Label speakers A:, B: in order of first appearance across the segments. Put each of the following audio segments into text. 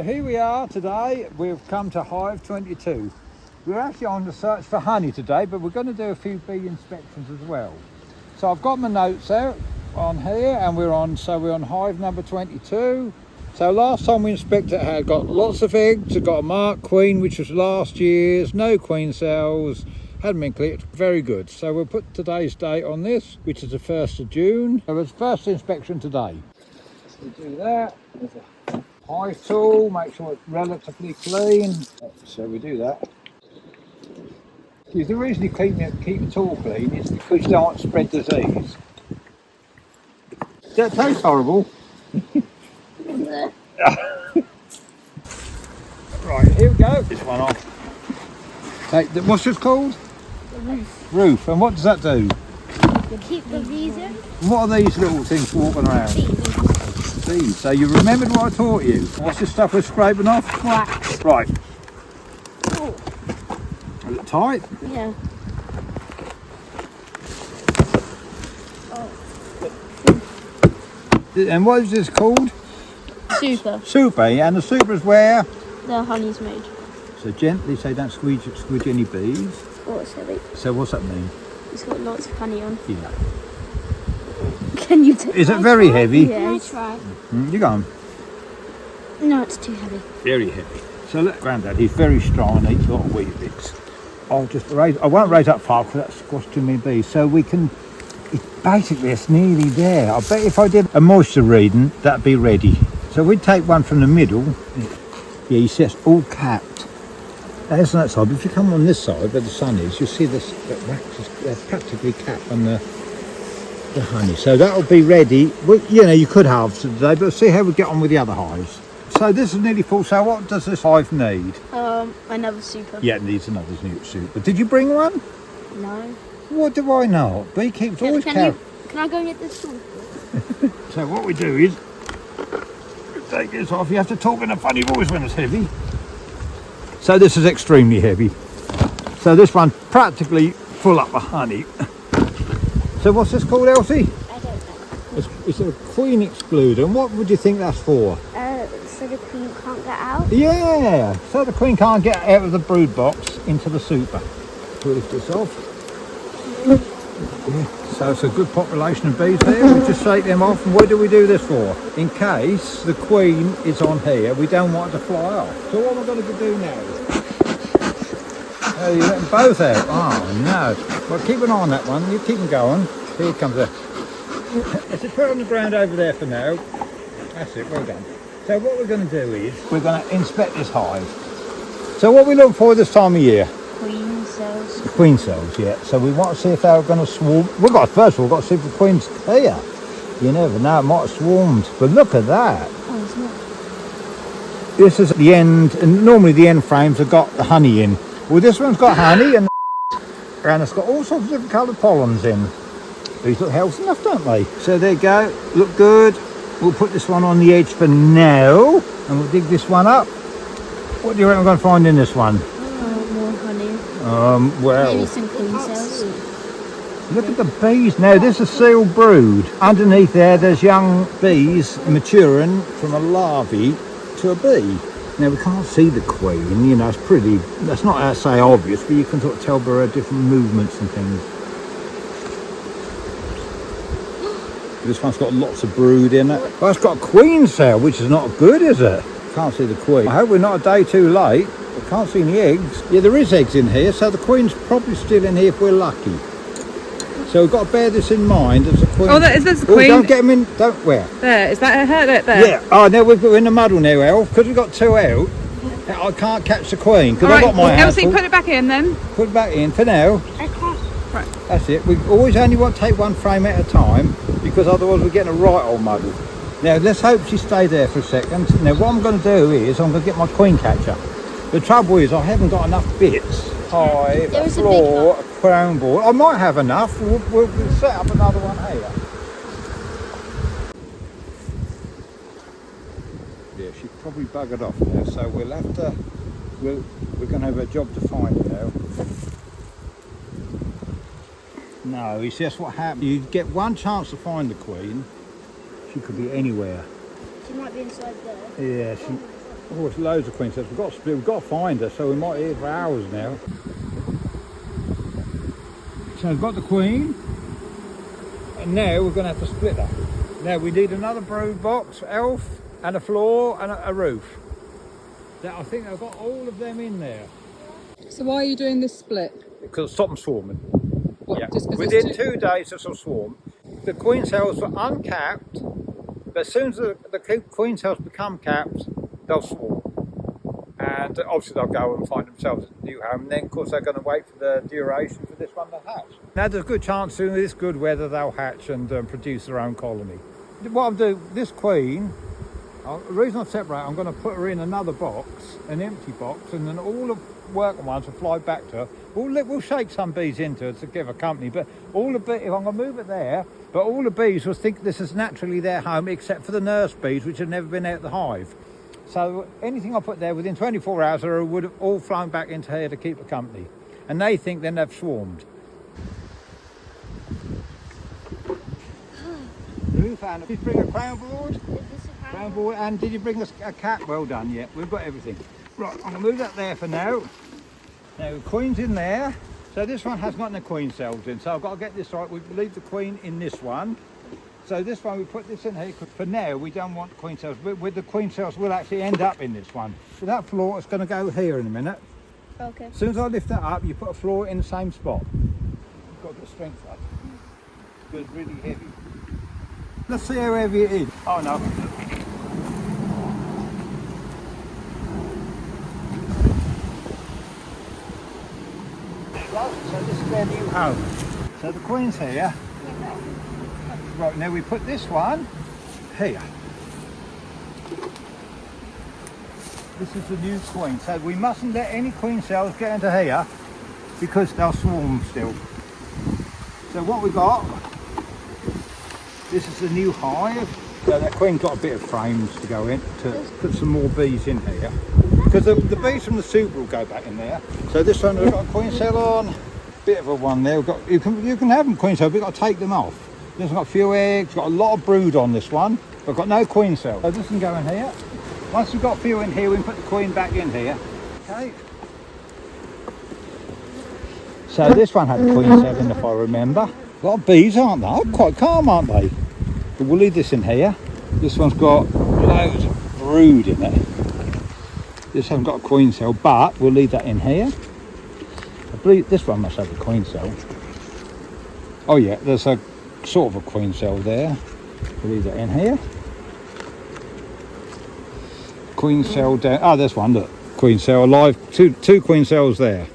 A: here we are today. We've come to Hive 22. We're actually on the search for honey today, but we're going to do a few bee inspections as well. So I've got my notes out on here, and we're on Hive number 22. So last time we inspected it had got lots of eggs. It got a marked queen, which was last year's, no queen cells, hadn't been clicked, very good. So we'll put today's date on this, which is the 1st of June. So it's first inspection today. So we do that. There's a hive tool, make sure it's relatively clean. So we do that. The reason you keep the tool clean is because you don't want to spread disease. That tastes horrible. Right, here we go. This one off. What's this called?
B: The roof.
A: Roof. And what does that do?
B: Keep the bees in.
A: What are these little things walking around? Bees. So you remembered what I taught you. What's this stuff we're scraping off?
B: Wax.
A: Right.
B: Oh.
A: Is it tight?
B: Yeah.
A: And what is this called?
B: Super.
A: Super. And the super is where?
B: The honey's made.
A: So gently, so don't squeeze any bees.
B: Oh, it's heavy.
A: So what's that mean?
B: It's got lots of honey on.
A: Yeah.
B: Can you take
A: Is it very heavy?
B: Yeah. Can I try?
A: You go on.
B: No, it's too heavy.
A: Very heavy. So look, Grandad, he's very strong and eats a lot of wheat bits. I'll just raise, I won't raise up far because that's squashed too many bees. So we can, basically it's nearly there. I bet if I did a moisture reading, that'd be ready. So we'd take one from the middle. Yeah, you see it's all capped. That's on that side, but if you come on this side where the sun is, you'll see this, that wax is practically capped on the honey. So that'll be ready. Well, you know, you could halve today, but see how we get on with the other hives. So this is nearly full. So what does this hive need?
B: Another super.
A: Yeah, it needs another super. Did you bring one?
B: No.
A: What do I know? Beekeepers always carry.
B: Can I go and get this tool?
A: So what we do is take this off. You have to talk in a funny voice when it's heavy. So this is extremely heavy. So this one practically full up of honey. So what's this called, Elsie?
B: I don't know.
A: It's a queen excluder. And what would you think that's for?
B: So the queen can't get out?
A: Yeah, so the queen can't get out of the brood box into the super. We'll lift this off. Yeah. So it's a good population of bees here. We just shake them off. And what do we do this for? In case the queen is on here, we don't want her to fly off. So what am I going to do now? Oh, you let them both out? Oh no. Well, keep an eye on that one. You keep them going. Here it comes. Let's just put it on the ground over there for now. That's it. Well done. So what we're going to do is we're going to inspect this hive. So what we look for this time of year?
B: Queen cells.
A: The queen cells, yeah. So we want to see if they're going to swarm. First of all, we've got to see if the queen's here. You never know, it might have swarmed. But look at that.
B: Oh, it's not.
A: This is the end, and normally the end frames have got the honey in. Well, this one's got honey and it's got all sorts of different coloured pollens in. These look healthy enough, don't they? So there you go, look good. We'll put this one on the edge for now, and we'll dig this one up. What do you reckon we're going to find in this one?
B: More honey.
A: Well,
B: maybe some queen cells.
A: look at the bees now. This is a sealed brood. Underneath there's young bees maturing from a larvae to a bee. Now we can't see the queen, you know, it's pretty, that's not, I say, obvious, but you can sort of tell by her different movements and things. This one's got lots of brood in it. Well, it's got a queen cell, which is not good, is it? Can't see the queen. I hope we're not a day too late. I can't see any eggs. Yeah, there is eggs in here, so the queen's probably still in here if we're lucky. So we've got to bear this in mind as a queen.
C: Oh, there's the queen.
A: Don't get them in, don't, where?
C: There, is that her? There?
A: Yeah. Oh, now we're in the muddle now, Elf, because we've got two out. I can't catch the queen, because I've got my
C: Elsie,
A: handful.
C: put it back in then.
A: Put it back in for now.
B: I can't.
C: Right.
A: That's it. We always only want to take one frame at a time, because otherwise we're getting a right old muddle. Now let's hope she stays there for a second. Now what I'm going to do is I'm going to get my queen catcher. The trouble is I haven't got enough bits. Hive, a floor, a crown board. I might have enough. We'll set up another one here. Yeah, she probably buggered off now, so we'll have to. We're going to have a job to find her now. No, you see, that's what happened. You get one chance to find the queen. She could be anywhere.
B: She might be inside there.
A: Yeah, Oh, there's loads of queen cells. We've got to find her, so we might be here for hours now. So we've got the queen, and now we're going to have to split her. Now we need another brood box, elf, and a floor, and a roof. I think I've got all of them in there.
C: So why are you doing this split?
A: Because stop them swarming.
C: What,
A: Yeah.
C: just 'cause
A: Within
C: it's
A: 2 days this will swarm. The queen cells are uncapped, but as soon as the queen cells become capped, they'll swarm. And obviously they'll go and find themselves a new home, and then of course they're going to wait for the duration for this one to hatch. Now there's a good chance in this good weather they'll hatch and produce their own colony. What I'll do, this queen, the reason I've separated, I'm going to put her in another box, an empty box, and then all the working ones will fly back to her. We'll shake some bees into her to give her company, but all the bees, if I'm going to move it there, but all the bees will think this is naturally their home, except for the nurse bees, which have never been out of the hive. So anything I put there within 24 hours would have all flown back into here to keep her company. And they think then they've swarmed. Ruth, Anna, did you bring a crown board? Crown board, and did you bring us a cap? Well done, yeah, we've got everything. Right, I'm going to move that there for now. Now, the queen's in there. So this one has got no queen cells in, so I've got to get this right. We leave the queen in this one. So this one, we put this in here, because for now we don't want queen cells. With the queen cells, we'll actually end up in this one. So that floor is going to go here in a minute.
B: Okay.
A: As soon as I lift that up, you put a floor in the same spot. You've got the strength up. It's really heavy. Let's see how heavy it is. Oh no. So this is their new home. So the queen's here. Right, now we put this one here. This is the new queen. So we mustn't let any queen cells get into here because they'll swarm still. So what we got, this is the new hive. So that queen got a bit of frames to go in to put some more bees in here. Because the bees from the super will go back in there. So this one we've got a queen cell on. Bit of a one there. We've got, you can have them queen cells, but you've got to take them off. This one's got a few eggs, got a lot of brood on this one. We've got no queen cell. So this can go in here. Once we've got a few in here, we can put the queen back in here. Okay. So this one had a queen cell in, if I remember. A lot of bees, aren't they? Oh, quite calm, aren't they? But we'll leave this in here. This one's got loads of brood in it. This hasn't got a queen cell, but we'll leave that in here. I believe this one must have a queen cell. Oh yeah, there's a sort of a queen cell there. We'll leave that in here. Queen cell down. Oh, there's one. Look, queen cell alive. Two queen cells there.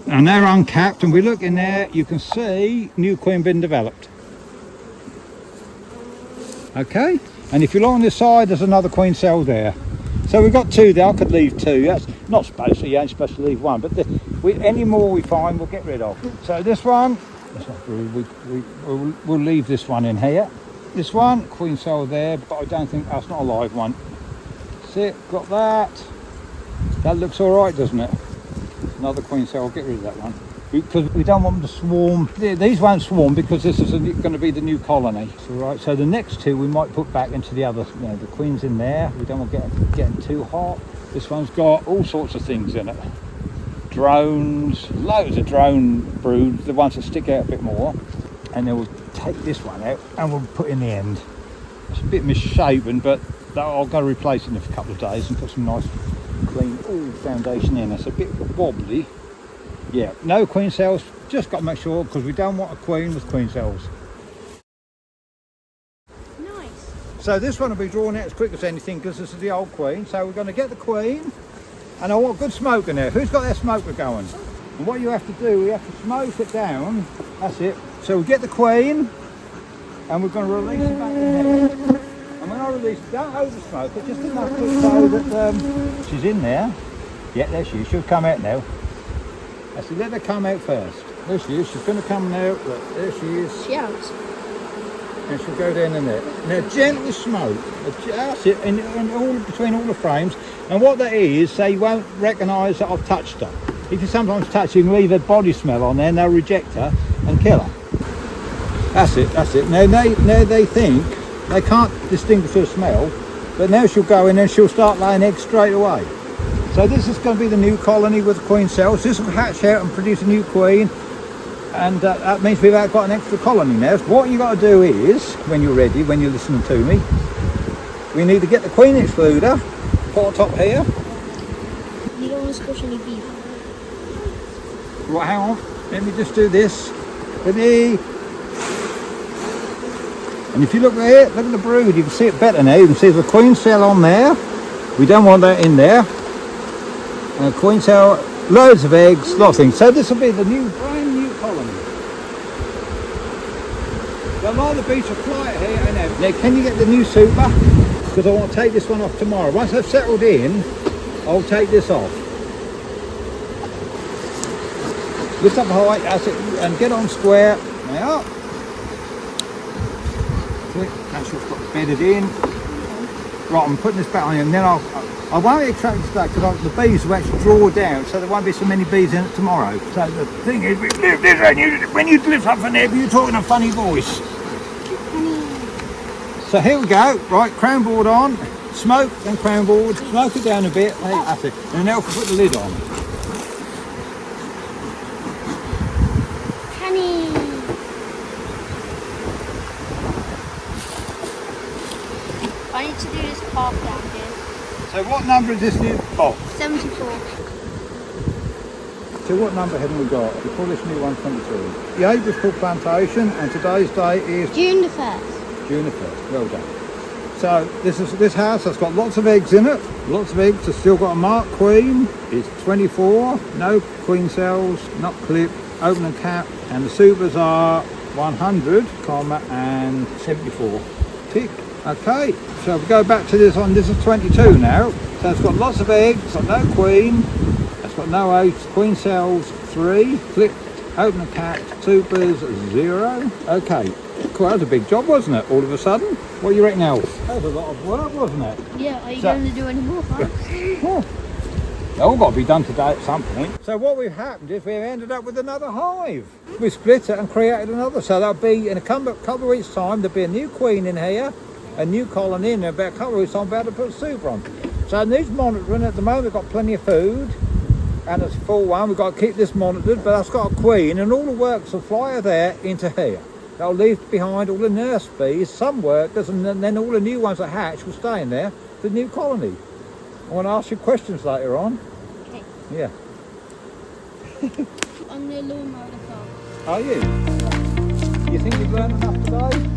A: And they're uncapped. And we look in there. You can see new queen been developed. Okay. And if you look on this side, there's another queen cell there. So we've got two there. I could leave two. That's not supposed to. You ain't supposed to leave one. But any more we find, we'll get rid of. So this one. We'll leave this one in here. This one, queen cell there, but I don't think that's not a live one. That's it, got that. That looks all right, doesn't it? Another queen cell, I'll get rid of that one. Because we don't want them to swarm. These won't swarm because this is going to be the new colony. So, right, so the next two we might put back into the other, you know, the queen's in there. We don't want to get too hot. This one's got all sorts of things in it. Drones, loads of drone brood, the ones that stick out a bit more, and then we'll take this one out and we'll put in the end. It's a bit misshapen, but I'll go replace it in a couple of days and put some nice clean foundation in. It's a bit wobbly. Yeah, no queen cells, just got to make sure, because we don't want a queen with queen cells.
B: Nice.
A: So this one will be drawn out as quick as anything because this is the old queen. So we're going to get the queen. And I want good smoke in there. Who's got their smoker going? And what you have to do, we have to smoke it down. That's it. So we get the queen, and we're going to release it back in there. And when I release it, don't over smoke it, just enough so that she's in there. Yeah, there she is. She'll come out now. I said, let her come out first. There she is. She's going to come now. Look, there she is.
B: She out.
A: And she'll go down in there. Now gently smoke. That's it. And all between all the frames. And what that is, they won't recognise that I've touched her. If you sometimes touch her, you can leave her body smell on there and they'll reject her and kill her. That's it, that's it. Now they think, they can't distinguish her smell, but now she'll go in and she'll start laying eggs straight away. So this is going to be the new colony with the queen cells. This will hatch out and produce a new queen, and that means we've got an extra colony now. So what you got to do is, when you're ready, when you're listening to me, we need to get the queen excluder, put on top here.
B: You don't want to squish any beef.
A: Right, hang on, let me just do this. Ready? And if you look there, look at the brood, you can see it better now. You can see there's a queen cell on there. We don't want that in there. And a queen cell, loads of eggs, lots of things. So this will be the new, brand new colony. So a lot of the bees will fly it here and there. Now, can you get the new super? Because I want to take this one off tomorrow. Once I've settled in, I'll take this off. Lift up high, that's it, and get on square. Now, that's what's got bedded in. Right, I'm putting this back on here, and then I won't extract this back because the bees will actually draw down, so there won't be so many bees in it tomorrow. So the thing is, we lift this, and when you lift up from there, you're talking a funny voice. So here we go. Right, crown board on, smoke, then crown board, smoke it down a bit. That's it, and now we can put the lid on.
B: I need to do this path down here.
A: So what number is this new box?
B: 74.
A: So what number haven't we got? We call this new 122. The age is called Plantation, and today's date is
B: June the 1st.
A: June the 1st. Well done. So this house has got lots of eggs in it. Lots of eggs. It's still got a marked queen. It's 24. No queen cells, not clipped. Open and cap. And the supers are 100, and 74. Tick. Okay, so if we go back to this one, this is 22 now. So it's got lots of eggs, it's got no queen, it's got no eggs, queen cells 3, clipped, open and capped, supers 0. Okay, cool, that was a big job, wasn't it, all of a sudden? What do you reckon else? That was a lot of work, wasn't it?
B: Yeah, are you going to do any more, huh?
A: They've all got to be done today at some point. So what we've happened is we've ended up with another hive. We split it and created another, so that'll be, in a couple of weeks' time, there'll be a new queen in here, a new colony in about a couple of weeks I'm about to put super on. So it needs monitoring. At the moment we've got plenty of food and it's a full one. We've got to keep this monitored, but that's got a queen and all the workers will fly there into here. They'll leave behind all the nurse bees, some workers, and then all the new ones that hatch will stay in there, the new colony. I want to ask you questions later on.
B: Okay.
A: Yeah.
B: On the lawnmower farm.
A: Are you? You think you've learned enough today?